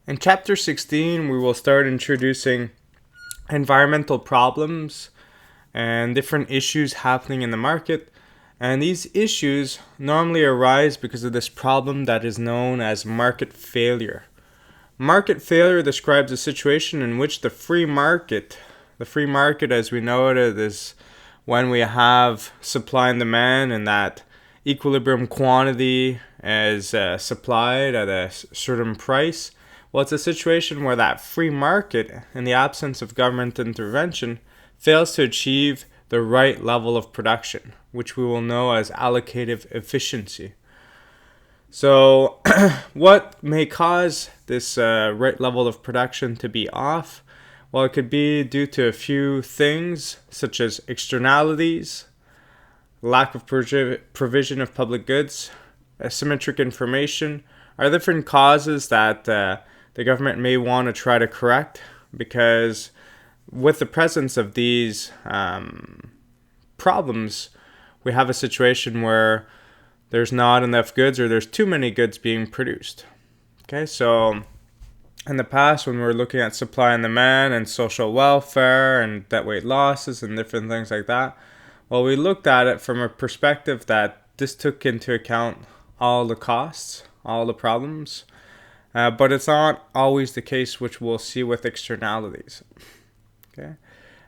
In Chapter 16, we will start introducing environmental problems and different issues happening in the market. And these issues normally arise because of this problem that is known as market failure. Market failure describes a situation in which the free market as we know it, is when we have supply and demand and that equilibrium quantity is supplied at a certain price. Well, it's a situation where that free market, in the absence of government intervention, fails to achieve the right level of production, which we will know as allocative efficiency. So, what may cause this right level of production to be off? Well, it could be due to a few things, such as externalities, lack of provision of public goods, asymmetric information, are different causes that the government may want to try to correct, because with the presence of these problems, we have a situation where there's not enough goods or there's too many goods being produced. Okay, so in the past, when we were looking at supply and demand and social welfare and debt weight losses and different things like that, well, we looked at it from a perspective that this took into account all the costs, all the problems, but it's not always the case, which we'll see with externalities. Okay,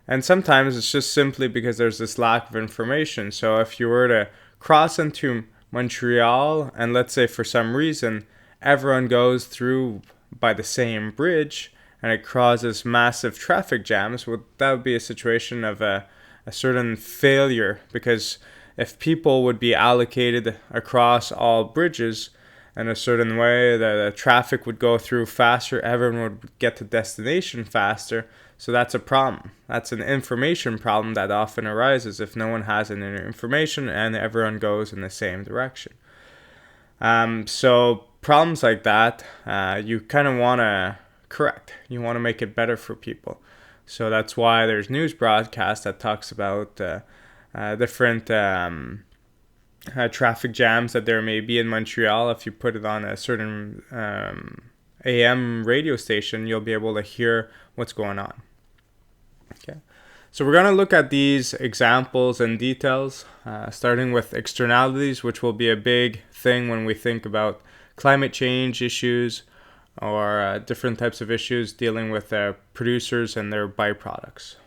and sometimes it's just simply because there's this lack of information. So if you were to cross into Montreal and let's say for some reason everyone goes through by the same bridge and it causes massive traffic jams, well, that would be a situation of a certain failure, because if people would be allocated across all bridges in a certain way, the traffic would go through faster, everyone would get to destination faster. So that's a problem. That's an information problem that often arises if no one has any information and everyone goes in the same direction. So problems like that, you kind of want to correct. You want to make it better for people. So that's why there's news broadcasts that talks about different traffic jams that there may be in Montreal. If you put it on a certain AM radio station, you'll be able to hear what's going on. Okay, so we're going to look at these examples and details, starting with externalities, which will be a big thing when we think about climate change issues or different types of issues dealing with producers and their byproducts.